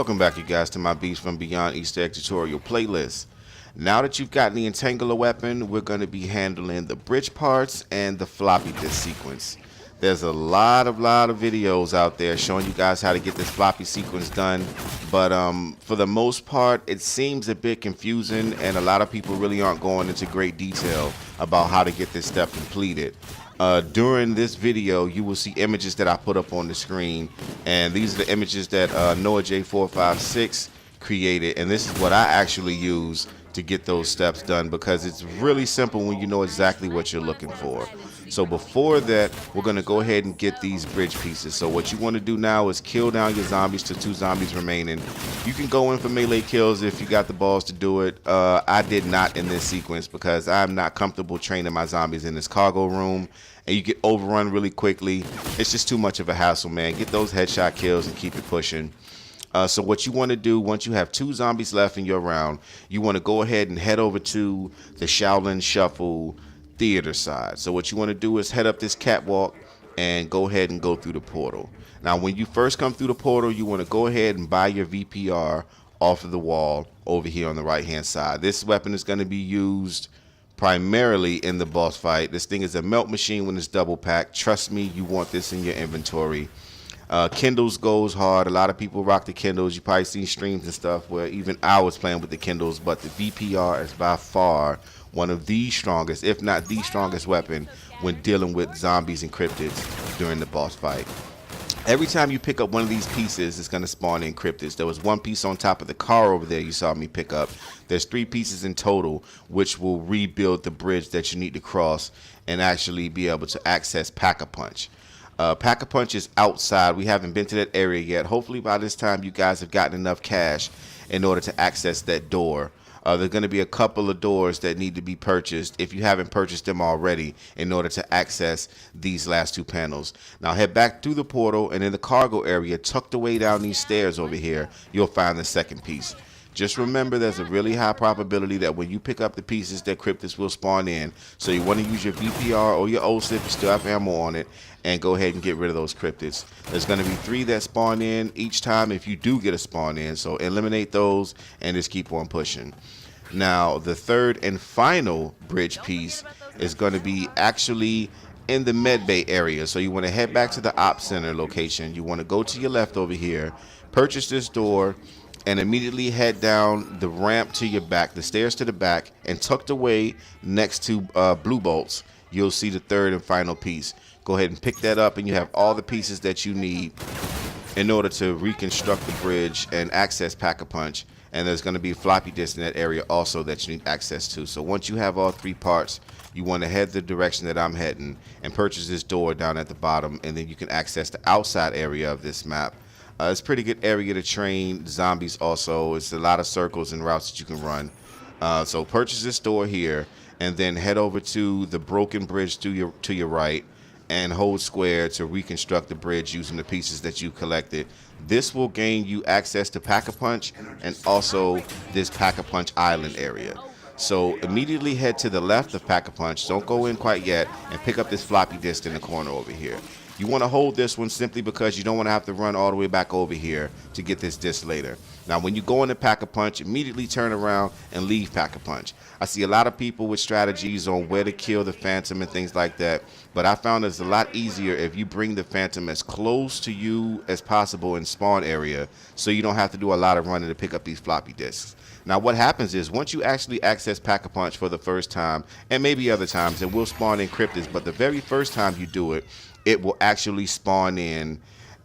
Welcome back, you guys, to my Beast from Beyond Easter egg tutorial playlist. Now that you've gotten the Entangler weapon, we're going to be handling the bridge parts and the floppy disk sequence. There's a lot of videos out there showing you guys how to get this floppy sequence done, but for the most part, it seems a bit confusing, and a lot of people really aren't going into great detail about how to get this step completed. During this video, you will see images that I put up on the screen, and these are the images that Noah J456 created, and this is what I actually use to get those steps done, because it's really simple when you know exactly what you're looking for. So before that, we're going to go ahead and get these bridge pieces. So what you want to do now is kill down your zombies to 2 zombies remaining. You can go in for melee kills if you got the balls to do it. I did not in this sequence because I'm not comfortable training my zombies in this cargo room, and you get overrun really quickly. It's just too much of a hassle, man. Get those headshot kills and keep it pushing. So what you want to do, once you have 2 zombies left in your round, you want to go ahead and head over to the Shaolin Shuffle theater side. So what you want to do is head up this catwalk and go ahead and go through the portal. Now when you first come through the portal, you want to go ahead and buy your VPR off of the wall over here on the right hand side. This weapon is going to be used primarily in the boss fight. This thing is a melt machine when it's double packed. Trust me, you want this in your inventory. Kindles goes hard. A lot of people rock the Kindles. You probably seen streams and stuff where even I was playing with the Kindles, but the VPR is by far one of the strongest, if not the strongest weapon when dealing with zombies and cryptids during the boss fight. Every time you pick up one of these pieces, it's going to spawn in cryptids. There was 1 piece on top of the car over there you saw me pick up. There's 3 pieces in total, which will rebuild the bridge that you need to cross and actually be able to access Pack-a-Punch. Pack-a-Punch is outside. We haven't been to that area yet. Hopefully by this time you guys have gotten enough cash in order to access that door. There's going to be a couple of doors that need to be purchased if you haven't purchased them already in order to access these last 2 panels. Now head back through the portal, and in the cargo area, tucked away down these stairs over here, you'll find the second piece. Just remember, there's a really high probability that when you pick up the pieces that cryptids will spawn in, so you want to use your VPR or your OSIP if you still have ammo on it, and go ahead and get rid of those cryptids. There's going to be 3 that spawn in each time if you do get a spawn in, so eliminate those and just keep on pushing. Now the third and final bridge piece is going to be actually in the medbay area, so you want to head back to the op center location. You want to go to your left over here, purchase this door, and immediately head down the ramp to your back, the stairs to the back, and tucked away next to blue bolts, you'll see the third and final piece. Go ahead and pick that up, and you have all the pieces that you need in order to reconstruct the bridge and access Pack-a-Punch. And there's going to be a floppy disk in that area also that you need access to. So once you have all 3 parts, you want to head the direction that I'm heading and purchase this door down at the bottom, and then you can access the outside area of this map. It's a pretty good area to train zombies also. It's a lot of circles and routes that you can run. So purchase this door here, and then head over to the broken bridge to your right, and hold square to reconstruct the bridge using the pieces that you collected. This will gain you access to Pack-a-Punch and also this Pack-a-Punch island area. So immediately head to the left of Pack-a-Punch, don't go in quite yet, and pick up this floppy disk in the corner over here. You want to hold this one simply because you don't want to have to run all the way back over here to get this disc later. Now when you go into Pack-a-Punch, immediately turn around and leave Pack-a-Punch. I see a lot of people with strategies on where to kill the Phantom and things like that, but I found it's a lot easier if you bring the Phantom as close to you as possible in spawn area, so you don't have to do a lot of running to pick up these floppy disks. Now what happens is, once you actually access Pack-a-Punch for the first time, and maybe other times, it will spawn in cryptids, but the very first time you do it, it will actually spawn in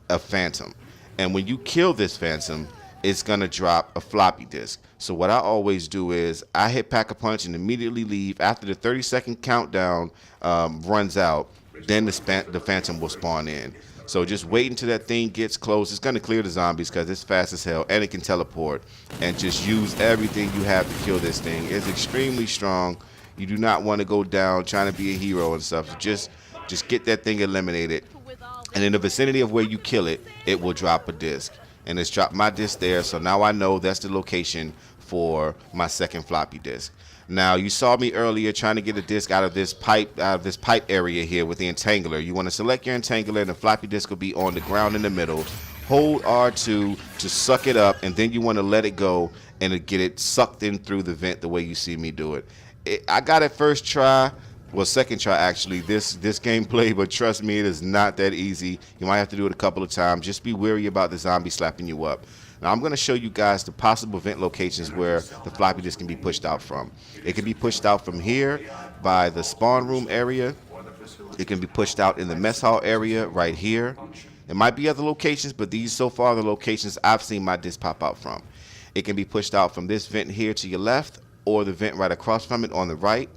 a Phantom. And when you kill this Phantom, it's going to drop a floppy disk. So what I always do is I hit Pack-a-Punch and immediately leave. After the 30-second countdown runs out, then the Phantom will spawn in. So just wait until that thing gets close. It's going to clear the zombies because it's fast as hell, and it can teleport. And just use everything you have to kill this thing. It's extremely strong. You do not want to go down trying to be a hero and stuff. Just get that thing eliminated, and in the vicinity of where you kill it, it will drop a disc. And it's dropped my disc there, so now I know that's the location for my second floppy disk. Now you saw me earlier trying to get a disc out of this pipe area here with the Entangler. You want to select your Entangler, and the floppy disk will be on the ground in the middle. Hold R2 to suck it up, and then you want to let it go and get it sucked in through the vent the way you see me do it. I got it first try, well, second try actually, this gameplay, but trust me, it is not that easy. You might have to do it a couple of times. Just be wary about the zombie slapping you up. Now I'm going to show you guys the possible vent locations where the floppy disk can be pushed out from. It can be pushed out from here by the spawn room area. It can be pushed out in the mess hall area right here. It might be other locations, but these so far are the locations I've seen my disc pop out from. It can be pushed out from this vent here to your left, or the vent right across from it on the right.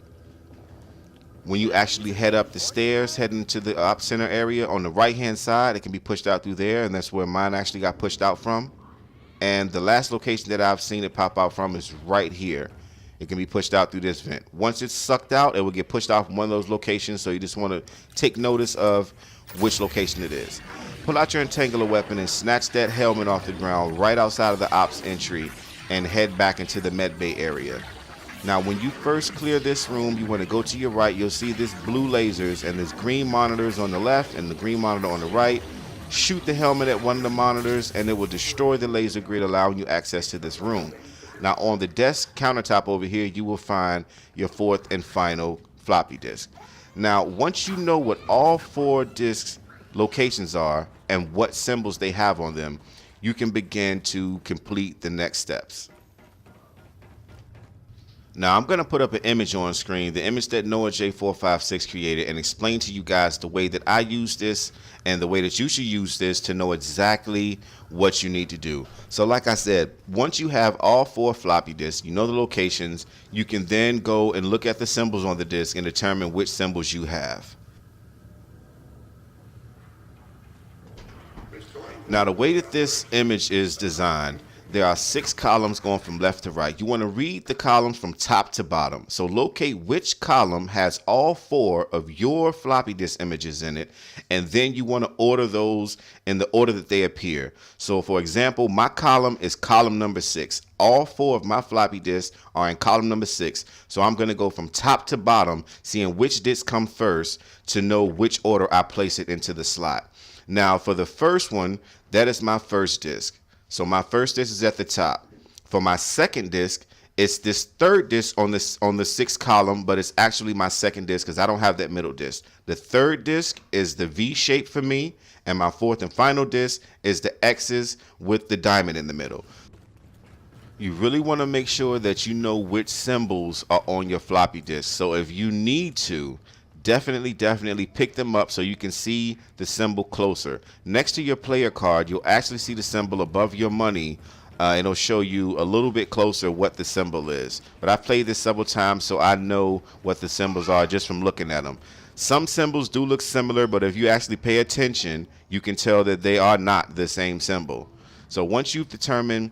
When you actually head up the stairs, heading to the op center area on the right hand side, it can be pushed out through there, and that's where mine actually got pushed out from. And the last location that I've seen it pop out from is right here. It can be pushed out through this vent. Once it's sucked out, it will get pushed out from one of those locations, so you just want to take notice of which location it is. Pull out your entangler weapon and snatch that helmet off the ground right outside of the ops entry and head back into the med bay area. Now when you first clear this room, you want to go to your right. You'll see this blue lasers and this green monitors on the left and the green monitor on the right. Shoot the helmet at one of the monitors and it will destroy the laser grid, allowing you access to this room. Now on the desk countertop over here, you will find your fourth and final floppy disk. Now once you know what all 4 disks locations are and what symbols they have on them, you can begin to complete the next steps. Now I'm going to put up an image on screen, the image that Noah J456 created, and explain to you guys the way that I use this and the way that you should use this to know exactly what you need to do. So like I said, once you have all 4 floppy disks, you know the locations, you can then go and look at the symbols on the disk and determine which symbols you have. Now the way that this image is designed, there are 6 columns going from left to right. You want to read the columns from top to bottom. So locate which column has all 4 of your floppy disk images in it, and then you want to order those in the order that they appear. So for example, my column is column number 6. All 4 of my floppy disks are in column number 6. So I'm going to go from top to bottom, seeing which disk come first to know which order I place it into the slot. Now for the first one, that is my first disk. So my first disk is at the top. For my second disk, it's this third disk on the 6th column, but it's actually my second disk because I don't have that middle disk. The third disk is the V shape for me, and my fourth and final disk is the X's with the diamond in the middle. You really want to make sure that you know which symbols are on your floppy disk. So if you need to, definitely pick them up so you can see the symbol closer. Next to your player card, you'll actually see the symbol above your money. It'll show you a little bit closer what the symbol is. But I've played this several times, so I know what the symbols are just from looking at them. Some symbols do look similar, but if you actually pay attention, you can tell that they are not the same symbol. So once you've determined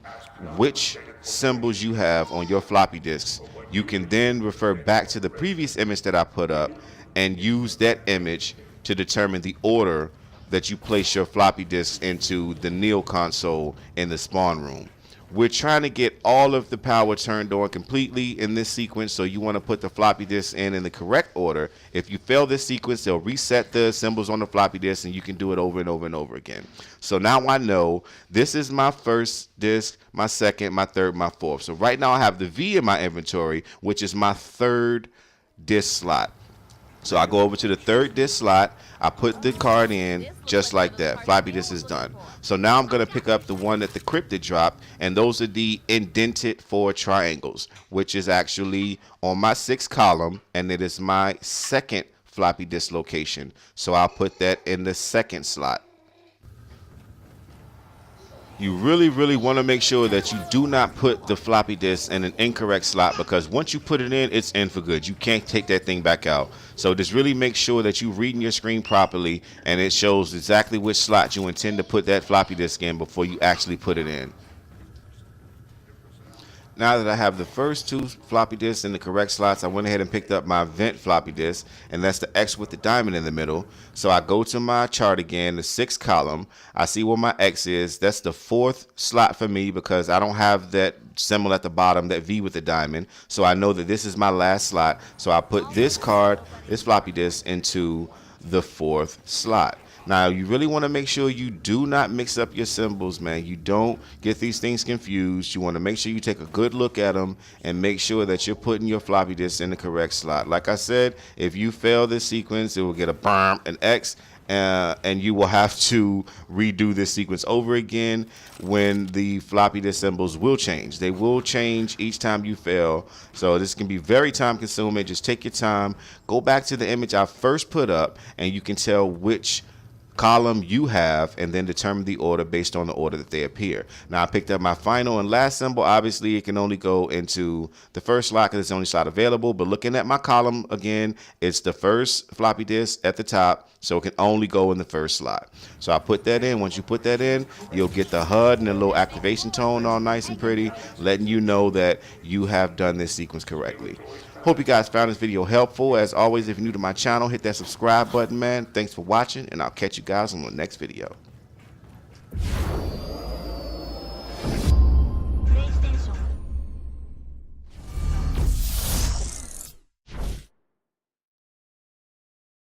which symbols you have on your floppy disks, you can then refer back to the previous image that I put up and use that image to determine the order that you place your floppy disks into the Neo console in the spawn room. We're trying to get all of the power turned on completely in this sequence, so you want to put the floppy disks in the correct order. If you fail this sequence, they'll reset the symbols on the floppy disk and you can do it over and over and over again. So now I know this is my first disk, my second, my third, my fourth. So right now I have the V in my inventory, which is my third disk slot. So I go over to the third disk slot, I put the card in just like that. Floppy disk is done. So now I'm going to pick up the one that the cryptid dropped, and those are the indented 4 triangles, which is actually on my 6th column, and it is my second floppy disk location. So I'll put that in the second slot. You really want to make sure that you do not put the floppy disk in an incorrect slot, because once you put it in, it's in for good. You can't take that thing back out. So just really make sure that you're reading your screen properly and it shows exactly which slot you intend to put that floppy disk in before you actually put it in. Now that I have the first 2 floppy disks in the correct slots, I went ahead and picked up my vent floppy disk, and that's the X with the diamond in the middle. So I go to my chart again, the 6th column. I see where my X is. That's the 4th slot for me because I don't have that symbol at the bottom, that V with the diamond. So I know that this is my last slot. So I put this card, this floppy disk, into the 4th slot. Now, you really want to make sure you do not mix up your symbols, man. You don't get these things confused. You want to make sure you take a good look at them and make sure that you're putting your floppy disk in the correct slot. Like I said, if you fail this sequence, it will get a BAM, an X, and you will have to redo this sequence over again when the floppy disk symbols will change. They will change each time you fail, so this can be very time consuming. Just take your time, go back to the image I first put up, and you can tell which column you have and then determine the order based on the order that they appear. Now I picked up my final and last symbol. Obviously it can only go into the first slot because it's the only slot available, but looking at my column again, it's the first floppy disk at the top, so it can only go in the first slot. So I put that in. Once you put that in, you'll get the HUD and a little activation tone all nice and pretty, letting you know that you have done this sequence correctly. Hope you guys found this video helpful. As always, if you're new to my channel, hit that subscribe button, man. Thanks for watching, and I'll catch you guys on the next video.